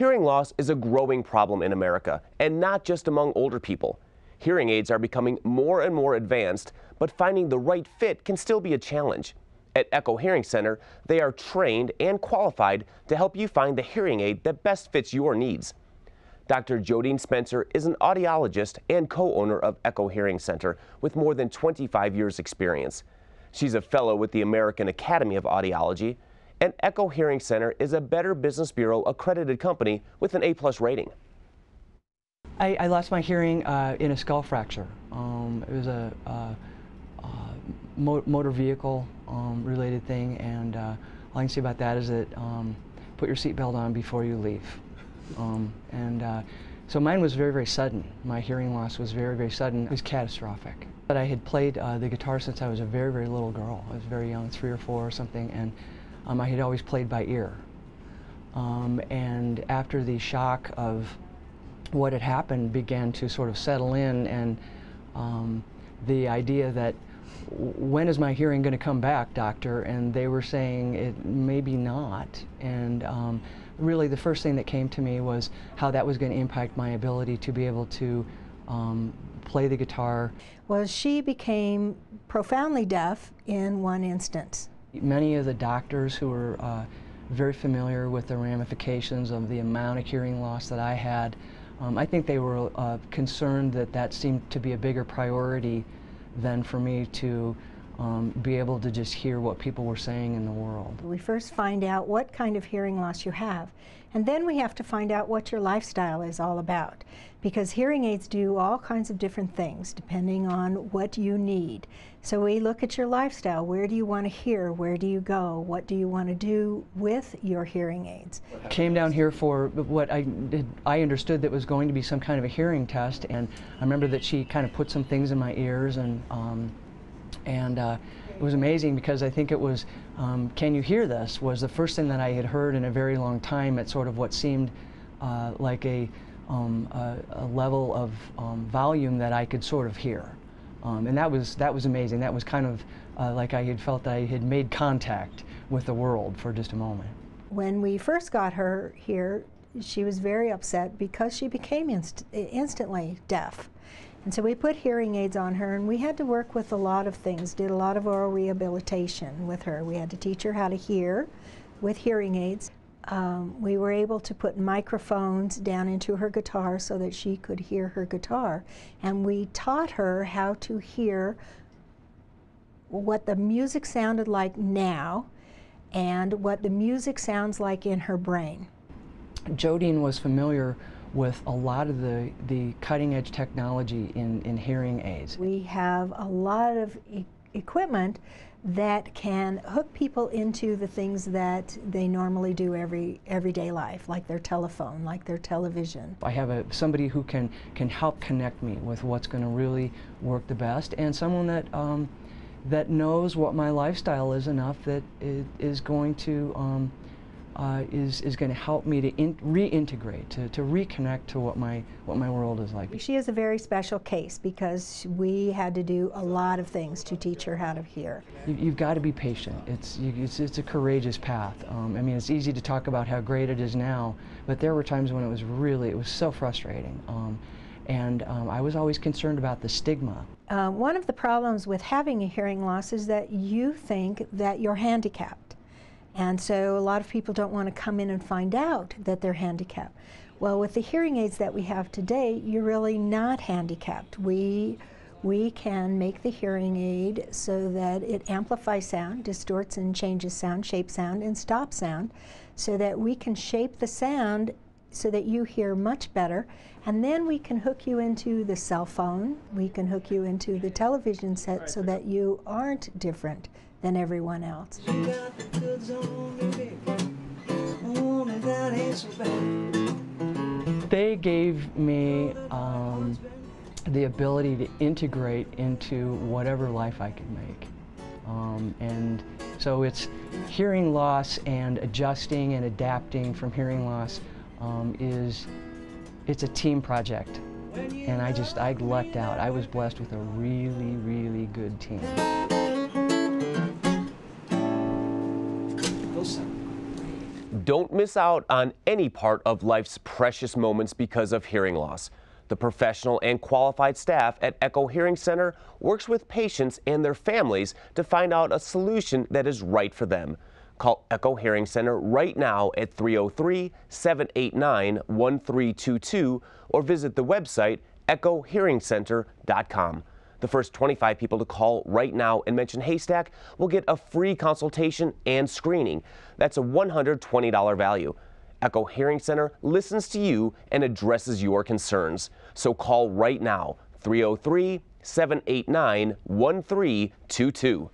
Hearing loss is a growing problem in America, and not just among older people. Hearing aids are becoming more and more advanced, but finding the right fit can still be a challenge. At Echo Hearing Center, they are trained and qualified to help you find the hearing aid that best fits your needs. Dr. Jodine Spencer is an audiologist and co-owner of Echo Hearing Center with more than 25 years experience. She's a fellow with the American Academy of Audiology, and Echo Hearing Center is a Better Business Bureau accredited company with an A+ rating. I lost my hearing in a skull fracture. It was a motor vehicle related thing, and all I can say about that is that put your seatbelt on before you leave. So mine was very, very sudden. My hearing loss was very, very sudden. It was catastrophic. But I had played the guitar since I was a very, very little girl. I was very young, 3 or 4 or something, and I had always played by ear. And after the shock of what had happened began to sort of settle in, and the idea that, when is my hearing going to come back, doctor? And they were saying it maybe not. And really the first thing that came to me was how that was going to impact my ability to be able to play the guitar. Well, she became profoundly deaf in one instance. Many of the doctors who were very familiar with the ramifications of the amount of hearing loss that I had, I think they were concerned that that seemed to be a bigger priority than for me to be able to just hear what people were saying in the world. We first find out what kind of hearing loss you have, and then we have to find out what your lifestyle is all about, because hearing aids do all kinds of different things depending on what you need. So we look at your lifestyle. Where do you want to hear? Where do you go? What do you want to do with your hearing aids? Came down here for what I understood that was going to be some kind of a hearing test, and I remember that she kind of put some things in my ears, and it was amazing because I think it was, "Can you hear this?" was the first thing that I had heard in a very long time at sort of what seemed like a level of volume that I could sort of hear. And that was amazing. That was kind of like I had felt that I had made contact with the world for just a moment. When we first got her here, she was very upset because she became instantly deaf. And so we put hearing aids on her, and we had to work with a lot of things, did a lot of oral rehabilitation with her. We had to teach her how to hear with hearing aids. We were able to put microphones down into her guitar so that she could hear her guitar. And we taught her how to hear what the music sounded like now and what the music sounds like in her brain. Jodine was familiar with a lot of the cutting-edge technology in hearing aids. We have a lot of equipment that can hook people into the things that they normally do everyday life, like their telephone, like their television. I have somebody who can help connect me with what's going to really work the best, and someone that knows what my lifestyle is enough that is going to help me to reintegrate, to reconnect to what my world is like. She is a very special case because we had to do a lot of things to teach her how to hear. You've got to be patient. It's a courageous path. I mean, it's easy to talk about how great it is now, but there were times when it was so frustrating. I was always concerned about the stigma. One of the problems with having a hearing loss is that you think that you're handicapped. And so a lot of people don't want to come in and find out that they're handicapped. Well, with the hearing aids that we have today, you're really not handicapped. We can make the hearing aid so that it amplifies sound, distorts and changes sound, shapes sound, and stops sound, so that we can shape the sound so that you hear much better. And then we can hook you into the cell phone, we can hook you into the television set so that you aren't different than everyone else. They gave me the ability to integrate into whatever life I could make. And so it's hearing loss and adjusting and adapting from hearing loss it's a team project. And I lucked out. I was blessed with a really, really good team. Don't miss out on any part of life's precious moments because of hearing loss. The professional and qualified staff at Echo Hearing Center works with patients and their families to find out a solution that is right for them. Call Echo Hearing Center right now at 303-789-1322 or visit the website echohearingcenter.com. The first 25 people to call right now and mention Haystack will get a free consultation and screening. That's a $120 value. Echo Hearing Center listens to you and addresses your concerns. So call right now, 303-789-1322.